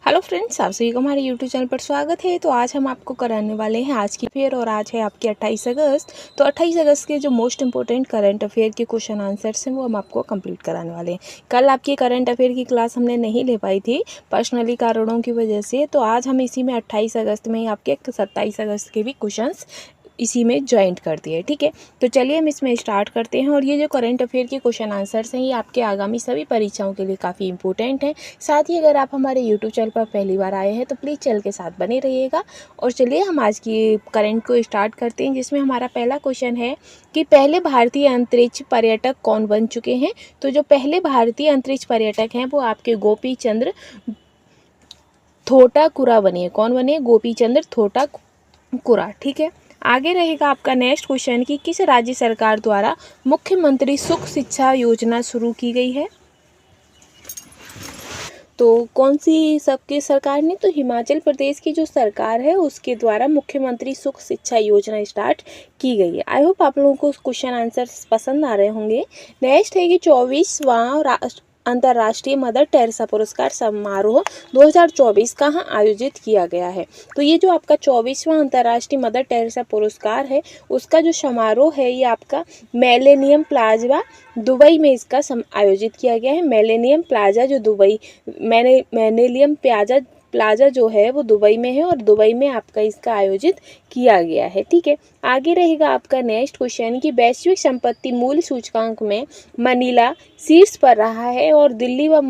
Hello friends, आप सभी को हमारे यूट्यूब चैनल पर स्वागत है। तो आज हम आपको कराने वाले हैं आज की फेयर और आज है आपकी 28 अगस्त। तो 28 अगस्त के जो मोस्ट इंपॉर्टेंट करंट अफेयर के क्वेश्चन आंसर्स हैं वो हम आपको कंप्लीट कराने वाले हैं। कल आपकी करंट अफेयर की क्लास हमने नहीं ले पाई थी पर्सनली कारणों की वजह से, तो आज हम इसी में 28 अगस्त में ही आपके 27 अगस्त के भी क्वेश्चंस इसी में ज्वाइंट कर दिए। ठीक है, तो चलिए हम इसमें स्टार्ट करते हैं। और ये जो करंट अफेयर के क्वेश्चन आंसर्स हैं ये आपके आगामी सभी परीक्षाओं के लिए काफ़ी इंपॉर्टेंट हैं। साथ ही अगर आप हमारे यूट्यूब चैनल पर पहली बार आए हैं तो प्लीज़ चैनल के साथ बने रहिएगा। और चलिए हम आज की करंट को स्टार्ट करते हैं, जिसमें हमारा पहला क्वेश्चन है कि पहले भारतीय अंतरिक्ष पर्यटक कौन बन चुके हैं। तो जो पहले भारतीय अंतरिक्ष पर्यटक हैं वो आपके गोपी चंद्र थोटाकुरा बने। कौन बने? गोपी चंद्र थोटाकुरा। ठीक है, आगे रहेगा आपका नेक्स्ट क्वेश्चन कि किस राज्य सरकार द्वारा मुख्यमंत्री सुख शिक्षा योजना शुरू की गई है। तो कौन सी सबकी सरकार ने? तो हिमाचल प्रदेश की जो सरकार है उसके द्वारा मुख्यमंत्री सुख शिक्षा योजना स्टार्ट की गई है। आई होप आप लोगों को क्वेश्चन आंसर पसंद आ रहे होंगे। नेक्स्ट है कि 24वां अंतर्राष्ट्रीय मदर टेरेसा पुरस्कार समारोह 2024 कहाँ आयोजित किया गया है। तो ये जो आपका 24वां अंतर्राष्ट्रीय मदर टेरेसा पुरस्कार है उसका जो समारोह है ये आपका मिलेनियम प्लाजा दुबई में इसका आयोजित किया गया है। मिलेनियम प्लाजा जो दुबई मिलेनियम प्लाजा जो है वो दुबई में है और दुबई में आपका इसका आयोजित किया गया है। ठीक है, आगे रहेगा आपका नेक्स्ट क्वेश्चन कि वैश्विक संपत्ति मूल्य सूचकांक में मनीला शीर्ष पर रहा है और दिल्ली व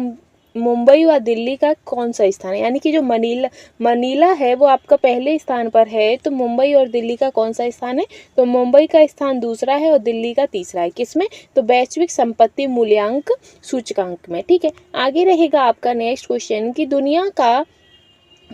मुंबई व दिल्ली का कौन सा स्थान है। यानी कि जो मनीला है वो आपका पहले स्थान पर है, तो मुंबई और दिल्ली का कौन सा स्थान है? तो मुंबई का स्थान दूसरा है और दिल्ली का तीसरा है। किसमें? तो वैश्विक संपत्ति मूल्यांक सूचकांक में। ठीक है, आगे रहेगा आपका नेक्स्ट क्वेश्चन कि दुनिया का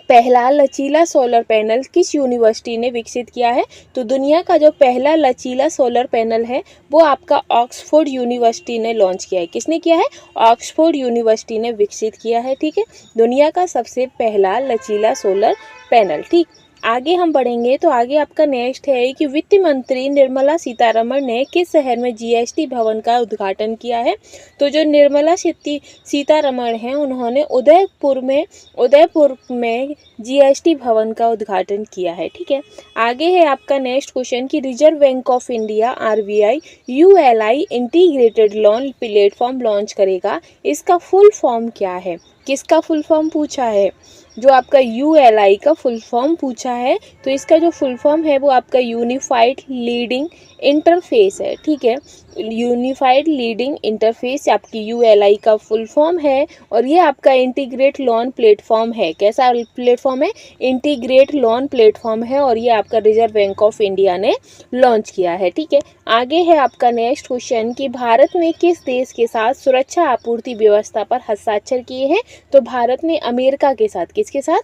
पहला लचीला सोलर पैनल किस यूनिवर्सिटी ने विकसित किया है। तो दुनिया का जो पहला लचीला सोलर पैनल है वो आपका ऑक्सफोर्ड यूनिवर्सिटी ने लॉन्च किया है। किसने किया है? ऑक्सफोर्ड यूनिवर्सिटी ने विकसित किया है। ठीक है, दुनिया का सबसे पहला लचीला सोलर पैनल। ठीक, आगे हम बढ़ेंगे तो आगे आपका नेक्स्ट है कि वित्त मंत्री निर्मला सीतारमण ने किस शहर में जीएसटी भवन का उद्घाटन किया है। तो जो निर्मला सीतारमण हैं उन्होंने उदयपुर में जीएसटी भवन का उद्घाटन किया है। ठीक है, आगे है आपका नेक्स्ट क्वेश्चन कि Reserve Bank of India RBI ULI integrated loan platform launch करेगा। इसका फुल फॉर्म क्या है? किसका फुल फॉर्म पूछा है? जो आपका यूएलआई का फुल फॉर्म पूछा है, तो इसका जो फुल फॉर्म है वो आपका यूनिफाइड लीडिंग इंटरफेस है। ठीक है, यूनिफाइड लीडिंग इंटरफेस आपकी यूएलआई का फुल फॉर्म है और ये आपका इंटीग्रेट लोन प्लेटफॉर्म है। कैसा प्लेटफॉर्म है? इंटीग्रेट लोन प्लेटफॉर्म है और ये आपका रिजर्व बैंक ऑफ इंडिया ने लॉन्च किया है। ठीक है, आगे है आपका नेक्स्ट क्वेश्चन कि भारत ने किस देश के साथ सुरक्षा आपूर्ति व्यवस्था पर हस्ताक्षर किए हैं। तो भारत ने अमेरिका के साथ, किसके साथ?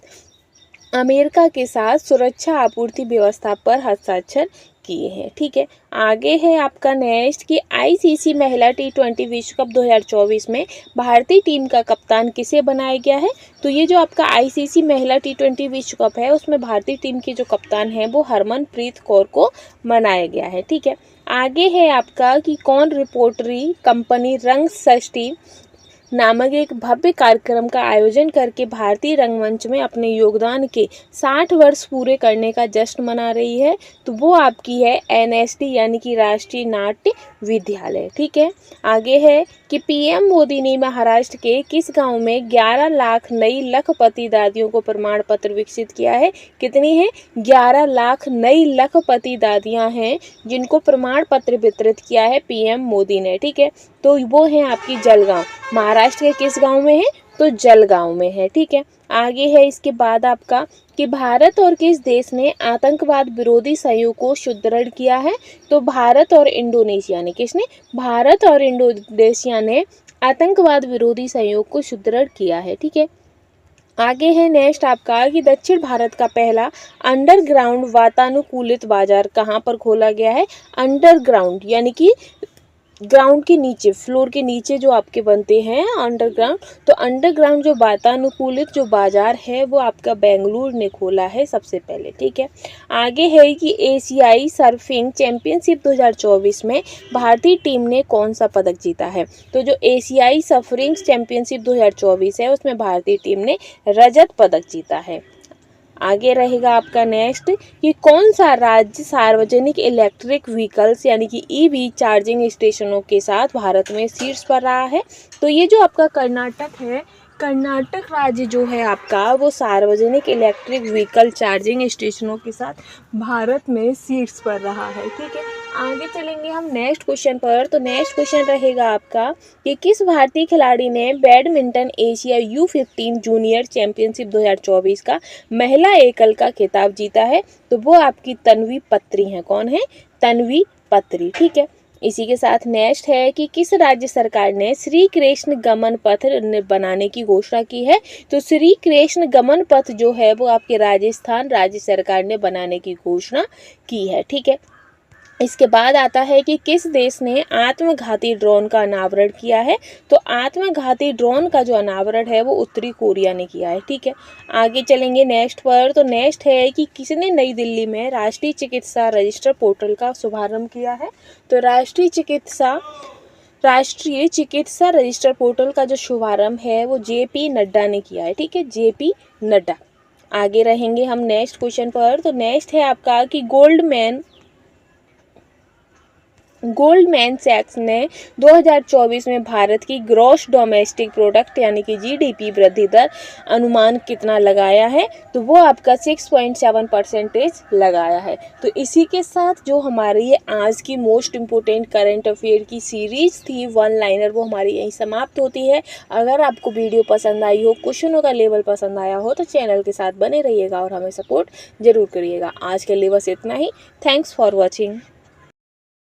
अमेरिका के साथ सुरक्षा आपूर्ति व्यवस्था पर हस्ताक्षर किए हैं। ठीक है, आगे है आपका नेक्स्ट कि आईसीसी महिला T20 विश्व कप 2024 में भारतीय टीम का कप्तान किसे बनाया गया है। तो ये जो आपका आईसीसी महिला T20 विश्व कप है उसमें भारतीय टीम के जो कप्तान हैं वो हरमनप्रीत कौर को बनाया गया है। ठीक है, आगे है आपका कि कौन रिपोर्टरी कंपनी रंग षष्ठी नामक एक भव्य कार्यक्रम का आयोजन करके भारतीय रंगमंच में अपने योगदान के 60 वर्ष पूरे करने का जश्न मना रही है। तो वो आपकी है एनएसडी यानी कि राष्ट्रीय नाट्य विद्यालय। ठीक है, आगे है कि पीएम मोदी ने महाराष्ट्र के किस गांव में 11 लाख नई लखपति दादियों को प्रमाण पत्र विकसित किया है। कितनी है? 11 लाख नई लखपति दादियां हैं जिनको प्रमाण पत्र वितरित किया है पीएम मोदी ने। ठीक है, तो वो है आपकी जलगांव। महाराष्ट्र के किस गांव में है? तो जलगांव में है। ठीक है, आगे है इसके बाद आपका कि भारत और किस देश ने आतंकवाद विरोधी सहयोग को सुदृढ़ किया है। तो भारत और इंडोनेशिया ने। किसने? भारत और इंडोनेशिया ने आतंकवाद विरोधी सहयोग को सुदृढ़ किया है। ठीक है, आगे है नेक्स्ट आपका कि दक्षिण भारत का पहला अंडरग्राउंड वातानुकूलित बाजार कहाँ पर खोला गया है। अंडरग्राउंड यानी कि ग्राउंड के नीचे, फ्लोर के नीचे जो आपके बनते हैं अंडरग्राउंड, तो अंडरग्राउंड जो वातानुकूलित जो बाजार है वो आपका बेंगलुरु ने खोला है सबसे पहले। ठीक है, आगे है कि एशियाई सर्फिंग चैंपियनशिप 2024 में भारतीय टीम ने कौन सा पदक जीता है। तो जो एशियाई सर्फिंग चैंपियनशिप 2024 है उसमें भारतीय टीम ने रजत पदक जीता है। आगे रहेगा आपका नेक्स्ट कि कौन सा राज्य सार्वजनिक इलेक्ट्रिक व्हीकल्स यानी कि ईवी चार्जिंग स्टेशनों के साथ भारत में शीर्ष पर रहा है। तो ये जो आपका कर्नाटक है, कर्नाटक राज्य जो है आपका वो सार्वजनिक इलेक्ट्रिक व्हीकल चार्जिंग स्टेशनों के साथ भारत में शीर्ष पर रहा है। ठीक है, आगे चलेंगे हम नेक्स्ट क्वेश्चन पर। तो नेक्स्ट क्वेश्चन रहेगा आपका कि किस भारतीय खिलाड़ी ने badminton Asia U15 junior championship 2024 का महिला एकल का खिताब जीता है। तो वो आपकी तन्वी पत्री हैं। कौन है? तन्वी पत्री। ठीक है, इसी के साथ नेक्स्ट है कि किस राज्य सरकार ने श्री कृष्ण गमन पथ बनाने की घोषणा की है। तो श्री कृष्ण गमन पथ जो है वो आपके राजस्थान राज्य सरकार ने बनाने की घोषणा की है। ठीक है, इसके बाद आता है कि किस देश ने आत्मघाती ड्रोन का अनावरण किया है। तो आत्मघाती ड्रोन का जो अनावरण है वो उत्तरी कोरिया ने किया है। ठीक है, आगे चलेंगे नेक्स्ट पर। तो नेक्स्ट है कि किसने नई दिल्ली में राष्ट्रीय चिकित्सा रजिस्टर पोर्टल का शुभारंभ किया है। तो राष्ट्रीय चिकित्सा रजिस्टर पोर्टल का जो शुभारंभ है वो JP नड्डा ने किया है। ठीक है, JP नड्डा। आगे रहेंगे हम नेक्स्ट क्वेश्चन पर। तो नेक्स्ट है आपका कि गोल्डमैन सैक्स ने 2024 में भारत की ग्रॉस डोमेस्टिक प्रोडक्ट यानी कि GDP वृद्धि दर अनुमान कितना लगाया है। तो वो आपका 6.7% लगाया है। तो इसी के साथ जो हमारी ये आज की मोस्ट इम्पोर्टेंट करंट अफेयर की सीरीज थी वन लाइनर वो हमारी यहीं समाप्त होती है। अगर आपको वीडियो पसंद आई हो, क्वेश्चनों का लेवल पसंद आया हो तो चैनल के साथ बने रहिएगा और हमें सपोर्ट जरूर करिएगा। आज के लिए बस इतना ही। Thanks for watching.